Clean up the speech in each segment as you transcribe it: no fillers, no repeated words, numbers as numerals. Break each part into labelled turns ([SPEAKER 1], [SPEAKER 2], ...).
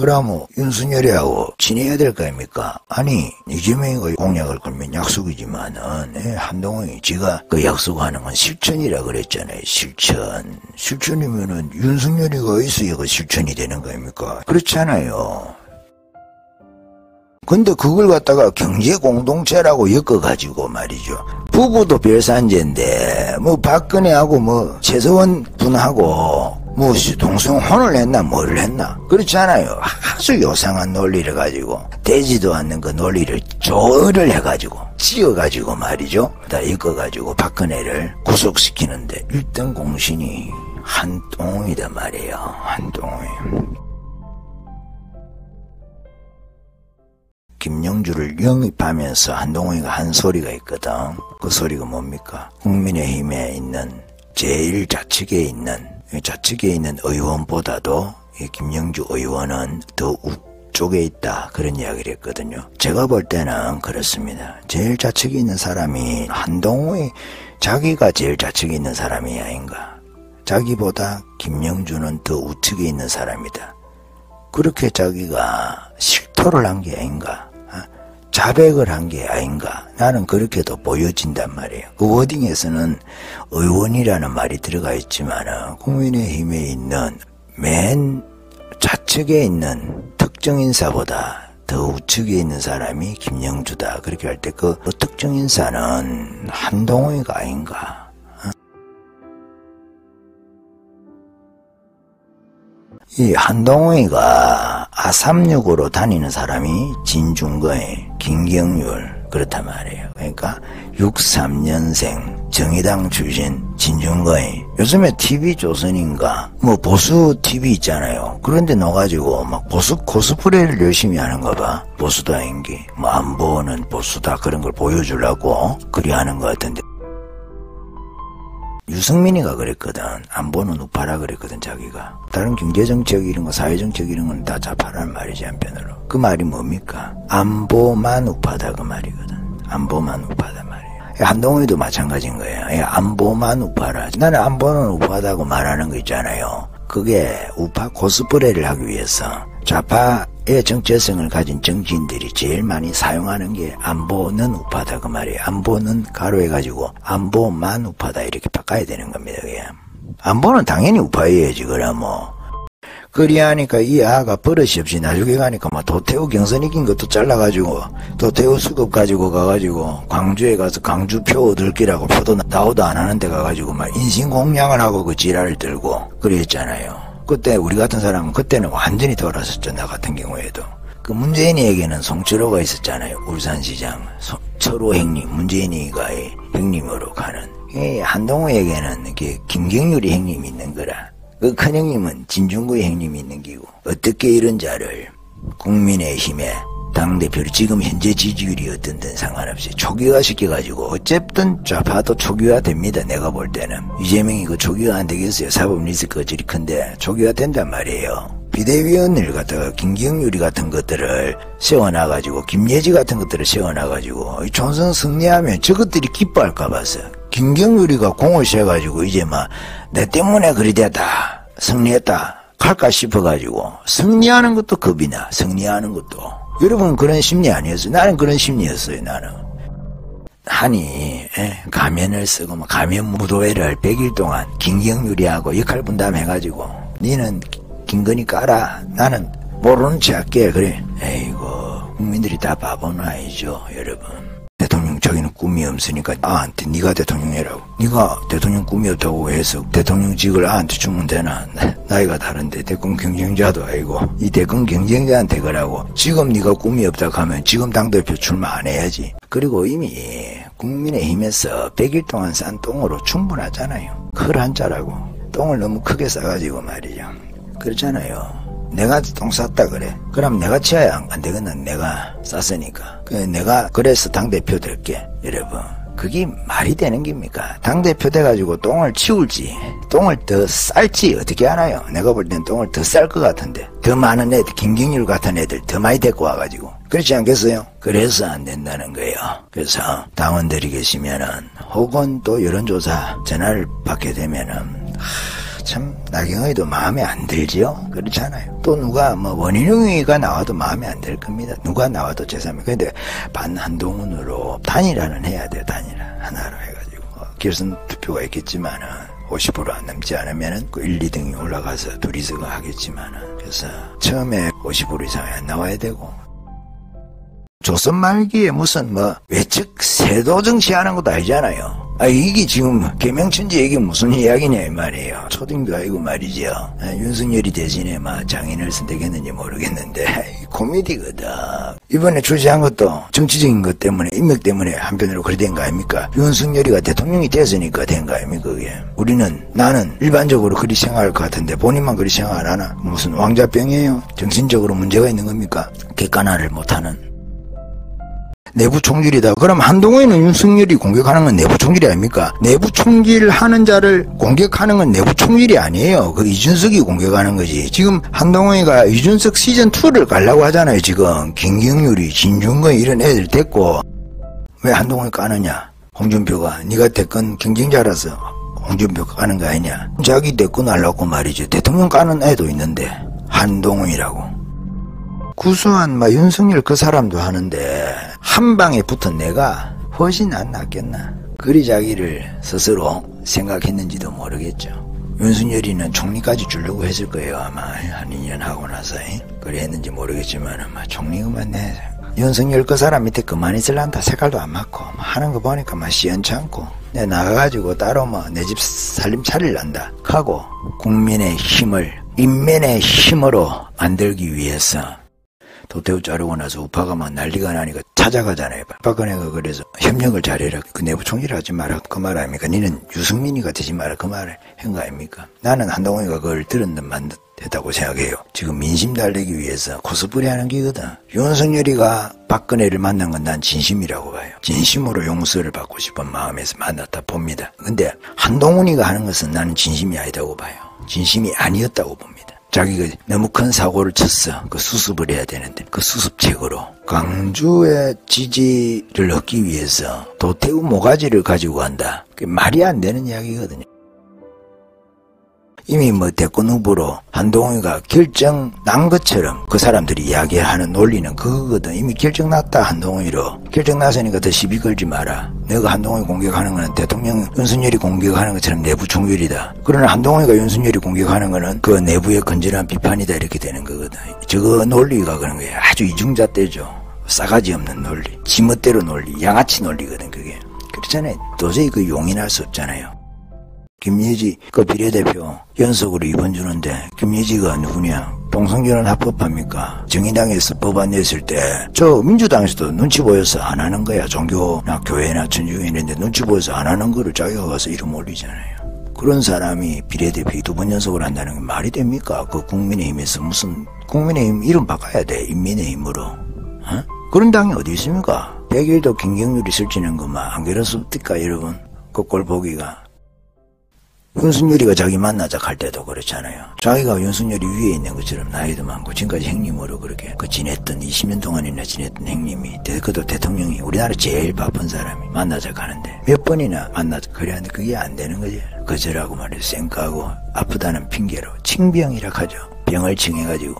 [SPEAKER 1] 그러면 윤석열이하고 친해야 될 거 아닙니까? 아니 이재명이가 공약을 걸면 약속이지만은 한동훈이 지가 그 약속하는 건 실천이라 그랬잖아요. 실천이면은 윤석열이가 있어야 그 실천이 되는 거 아닙니까? 그렇잖아요. 근데 그걸 갖다가 경제공동체라고 엮어가지고 말이죠. 부부도 별산제인데 뭐 박근혜하고 뭐 최서원 분하고 뭐 동성혼을 했나 뭐를 했나 그렇잖아요. 아주 요상한 논리를 가지고 되지도 않는 그 논리를 조언을 해가지고 씌워가지고 말이죠. 다 엮어가지고 박근혜를 구속시키는데 1등 공신이 한동훈이단 말이에요. 한동훈. 김영주를 영입하면서 한동훈이가 한 소리가 있거든. 그 소리가 뭡니까? 국민의힘에 있는 제일 좌측에 있는 의원보다도 이 김영주 의원은 더 우쪽에 있다. 그런 이야기를 했거든요. 제가 볼 때는 그렇습니다. 제일 좌측에 있는 사람이 한동훈이 자기가 제일 좌측에 있는 사람이 아닌가. 자기보다 김영주는 더 우측에 있는 사람이다. 그렇게 자기가 실토를 한 게 아닌가. 자백을 한 게 아닌가. 나는 그렇게도 보여진단 말이에요. 그 워딩에서는 의원이라는 말이 들어가 있지만 국민의힘에 있는 맨 좌측에 있는 특정 인사보다 더 우측에 있는 사람이 김영주다. 그렇게 할 때 그 특정 인사는 한동훈이가 아닌가. 이 한동훈이가 아36으로 다니는 사람이 진중거의 김경률 그렇단 말이에요. 그러니까 63년생 정의당 출신 진중거의 요즘에 TV조선인가 뭐 보수 TV 있잖아요. 그런데 넣어가지고 막 보수 코스프레를 열심히 하는가 봐. 보수다 인기 뭐 안보는 보수다 그런 걸 보여주려고 그리 하는 것 같은데 유승민이가 그랬거든. 안보는 우파라 그랬거든. 자기가 다른 경제정책 이런 거 사회정책 이런 건 다 좌파라는 말이지 한편으로. 그 말이 뭡니까? 안보만 우파다 그 말이거든. 안보만 우파다 말이에요. 한동훈이도 마찬가지인 거예요. 안보만 우파라. 나는 안보는 우파다고 말하는 거 있잖아요. 그게 우파 코스프레를 하기 위해서 좌파의 정체성을 가진 정치인들이 제일 많이 사용하는 게 안보는 우파다 그 말이에요. 안보는 가로해가지고 안보만 우파다 이렇게 바꿔야 되는 겁니다. 그게. 안보는 당연히 우파여야지 그래 뭐. 그리하니까 이 아가 버릇이 없이 나중에 가니까 막 도태우 경선 이긴 것도 잘라가지고 도태우 수급 가지고 가가지고 광주에 가서 광주표 얻을 기라고 표도 나오도 안 하는 데 가가지고 막 인신공양을 하고 그 지랄을 들고 그랬잖아요. 그때 우리 같은 사람은 그때는 완전히 돌아섰죠. 나 같은 경우에도. 그 문재인이에게는 송철호가 있었잖아요. 울산시장 철호 형님, 문재인이가 형님으로 가는. 한동훈에게는 이렇게 김경률이 형님이 있는 거라. 그 큰형님은 진중구의 형님이 있는 기고. 어떻게 이런 자를 국민의힘에 당대표를 지금 현재 지지율이 어떤든 상관없이 초기화 시켜가지고 어쨌든 좌파도 초기화 됩니다. 내가 볼 때는. 이재명이 그 초기화 안 되겠어요. 사법 리스크가 저리 큰데 초기화 된단 말이에요. 비대위원을 갖다가 김경률이 같은 것들을 세워놔가지고 김예지 같은 것들을 세워놔가지고 총선 승리하면 저것들이 기뻐할까 봐서 김경률이가 공을 세가지고 이제 막 내 때문에 그리 됐다 승리했다 할까 싶어가지고 승리하는 것도 겁이 나. 승리하는 것도. 여러분 그런 심리 아니었어요? 나는 그런 심리였어요. 나는. 하니 가면을 쓰고 막 가면 무도회를 100일 동안 김경률이하고 역할 분담해가지고 니는 김건희 까라. 나는 모르는 체 할게. 그래. 에이고 국민들이 다 바보는 아니죠 여러분. 대통령 자기는 꿈이 없으니까 아한테 네가 대통령 해라고. 네가 대통령 꿈이 없다고 해서 대통령직을 아한테 주면 되나. 나이가 다른데 대권 경쟁자도 아니고 이 대권 경쟁자한테 그러고 지금 네가 꿈이 없다 하면 지금 당대표 출마 안 해야지. 그리고 이미 국민의힘에서 100일 동안 싼 똥으로 충분하잖아요. 클 한자라고 똥을 너무 크게 싸가지고 말이죠. 그렇잖아요. 내가 똥 쌌다 그래. 그럼 내가 치아야 안 되겠나. 내가 쌌으니까. 내가 그래서 당대표 될게. 여러분 그게 말이 되는 겁니까? 당대표 돼가지고 똥을 치울지 똥을 더 쌀지 어떻게 알아요? 내가 볼 땐 똥을 더 쌀 것 같은데 더 많은 애들 김경률 같은 애들 더 많이 데리고 와가지고 그렇지 않겠어요? 그래서 안 된다는 거예요. 그래서 당원들이 계시면은 혹은 또 여론조사 전화를 받게 되면은 참 나경원이도 마음에 안 들지요. 그렇잖아요. 또 누가 뭐 원희룡이가 나와도 마음에 안 들 겁니다. 누가 나와도 제3의. 근데 반한동훈으로 단일화는 해야 돼요. 단일화 하나로 해가지고 결선 투표가 있겠지만은 50% 안 넘지 않으면은 그 1, 2등이 올라가서 둘이서 하겠지만은 그래서 처음에 50% 이상이 안 나와야 되고. 조선 말기에 무슨 뭐 외측 세도 정치하는 것도 아니잖아요. 이게 지금 개명천지 이게 무슨 이야기냐 이 말이에요. 초딩도 아니고 말이죠. 윤석열이 대신에 막 장인을 선택했는지 모르겠는데 코미디거든. 이번에 출시한 것도 정치적인 것 때문에 인맥 때문에 한편으로 그래 된 거 아닙니까? 윤석열이가 대통령이 됐으니까 된 거 아닙니까 그게. 나는 일반적으로 그리 생각할 것 같은데 본인만 그리 생각 안 하나? 무슨 왕자병이에요? 정신적으로 문제가 있는 겁니까? 객관화를 못하는. 내부 총질이다. 그럼 한동훈은 윤석열이 공격하는 건 내부 총질이 아닙니까? 내부 총질하는 자를 공격하는 건 내부 총질이 아니에요. 그 이준석이 공격하는 거지. 지금 한동훈이가 이준석 시즌2를 가려고 하잖아요. 지금 김경률이 진중권 이런 애들 됐고 왜 한동훈이 까느냐? 홍준표가 네가 대권 경쟁자라서 홍준표가 까는 거 아니냐? 자기 대권 하려고 말이죠. 대통령 까는 애도 있는데 한동훈이라고. 구수한 윤석열 그 사람도 하는데 한 방에 붙은 내가 훨씬 안 낫겠나. 그리 자기를 스스로 생각했는지도 모르겠죠. 윤석열이는 총리까지 주려고 했을 거예요. 아마 한 2년 하고 나서 그래 했는지 모르겠지만 아마 총리만 내. 윤석열 그 사람 밑에 그만 있을란다. 색깔도 안 맞고 하는 거 보니까 시원찮고 내 나가가지고 따로 내 집 살림 차릴란다 하고 국민의 힘을 인민의 힘으로 만들기 위해서 도태우 자르고 나서 우파가 난리가 나니까 찾아가잖아요. 박근혜가 그래서 협력을 잘해라. 그 내부 총질을 하지 마라. 그 말 아닙니까? 니는 유승민이가 되지 마라. 그 말을 한 거 아닙니까? 나는 한동훈이가 그걸 들은 듯만 됐다고 생각해요. 지금 민심 달래기 위해서 코스프레 하는 기거든. 윤석열이가 박근혜를 만난 건 난 진심이라고 봐요. 진심으로 용서를 받고 싶은 마음에서 만났다 봅니다. 근데 한동훈이가 하는 것은 나는 진심이 아니다고 봐요. 진심이 아니었다고 봅니다. 자기가 너무 큰 사고를 쳤어. 그 수습을 해야 되는데 그 수습책으로 광주의 지지를 얻기 위해서 도태우 모가지를 가지고 간다. 그게 말이 안 되는 이야기거든요. 이미 대권 후보로 한동훈이가 결정 난 것처럼 그 사람들이 이야기하는 논리는 그거거든. 이미 결정 났다. 한동훈이로 결정 났으니까 더 시비 걸지 마라. 내가 한동훈이 공격하는 거는 대통령 윤석열이 공격하는 것처럼 내부 총질이다. 그러나 한동훈이가 윤석열이 공격하는 거는 그 내부의 건전한 비판이다. 이렇게 되는 거거든. 저거 논리가 그런 거야. 아주 이중잣대죠. 싸가지 없는 논리, 지멋대로 논리, 양아치 논리거든 그게. 그렇잖아요. 도저히 그 용인할 수 없잖아요. 김예지 그 비례대표 연속으로 2번 주는데 김예지가 누구냐? 동성결혼 합법합니까? 정의당에서 법안 냈을 때 저 민주당에서도 눈치 보여서 안 하는 거야. 종교나 교회나 천주교 이런데 눈치 보여서 안 하는 거를 자기가 가서 이름 올리잖아요. 그런 사람이 비례대표 2번 연속을 한다는 게 말이 됩니까? 그 국민의힘에서 무슨 국민의힘 이름 바꿔야 돼. 인민의힘으로. 그런 당이 어디 있습니까? 100일도 김경률이 설치는 것만 안 그렇습니까 여러분? 그 꼴 보기가. 윤석열이가 자기 만나자 할 때도 그렇잖아요. 자기가 윤석열이 위에 있는 것처럼 나이도 많고 지금까지 형님으로 그렇게 지냈던 20년 동안이나 지냈던 형님이 그것도 대통령이 우리나라 제일 바쁜 사람이 만나자 하는데 몇 번이나 만나자 그래 하는데 그게 안 되는 거지. 거절하고 말이야. 쌩까고 아프다는 핑계로 칭병이라 하죠. 병을 칭해가지고.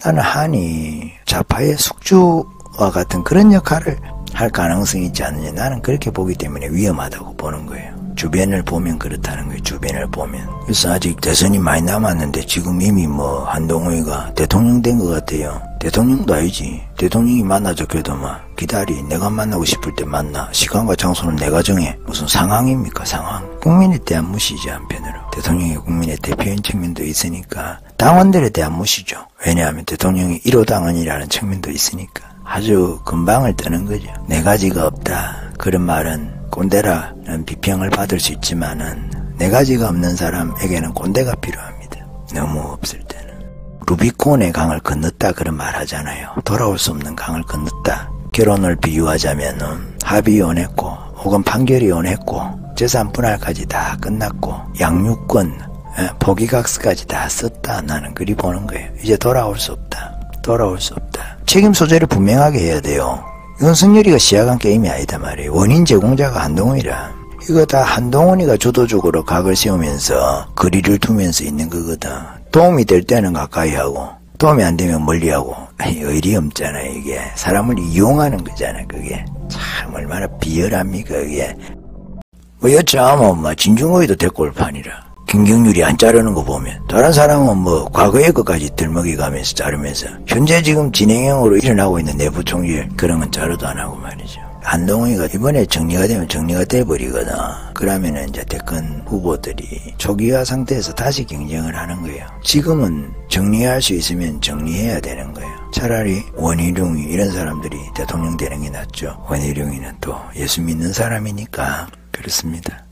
[SPEAKER 1] 나는 한이 좌파의 숙주와 같은 그런 역할을 할 가능성이 있지 않느냐. 나는 그렇게 보기 때문에 위험하다고 보는 거예요. 주변을 보면 그렇다는 거예요. 주변을 보면. 그래서 아직 대선이 많이 남았는데 지금 이미 한동훈이가 대통령 된 것 같아요. 대통령도 아니지. 대통령이 만나자 그래도 기다리. 내가 만나고 싶을 때 만나. 시간과 장소는 내가 정해. 무슨 상황입니까 상황. 국민에 대한 무시죠 한편으로. 대통령이 국민의 대표인 측면도 있으니까 당원들에 대한 무시죠. 왜냐하면 대통령이 1호 당원이라는 측면도 있으니까. 아주 금방을 뜨는 거죠. 네 가지가 없다. 그런 말은 꼰대라는 비평을 받을 수 있지만은 네 가지가 없는 사람에게는 꼰대가 필요합니다. 너무 없을 때는. 루비콘의 강을 건넜다 그런 말 하잖아요. 돌아올 수 없는 강을 건넜다. 결혼을 비유하자면은 합의 원했고 혹은 판결이 원했고 재산 분할까지 다 끝났고 양육권 포기각서까지 다 썼다. 나는 그리 보는 거예요. 이제 돌아올 수 없다. 돌아올 수 없다. 책임 소재를 분명하게 해야 돼요. 윤석열이가 시작한 게임이 아니다 말이에요. 원인 제공자가 한동훈이라. 이거 다 한동훈이가 주도적으로 각을 세우면서 거리를 두면서 있는 거거든. 도움이 될 때는 가까이 하고 도움이 안 되면 멀리 하고 의리 없잖아. 이게 사람을 이용하는 거잖아. 그게 참 얼마나 비열합니까. 그게 뭐 여차하면 뭐 진중권이도 대꼴판이라. 김경률이 안 자르는 거 보면 다른 사람은 뭐 과거의 것까지 들먹이 가면서 자르면서 현재 지금 진행형으로 일어나고 있는 내부 총질 그런 건 자르도 안 하고 말이죠. 한동훈이가 이번에 정리가 되면 정리가 돼버리거든. 그러면은 이제 대권 후보들이 초기화 상태에서 다시 경쟁을 하는 거예요. 지금은 정리할 수 있으면 정리해야 되는 거예요. 차라리 원희룡이 이런 사람들이 대통령 되는 게 낫죠. 원희룡이는 또 예수 믿는 사람이니까 그렇습니다.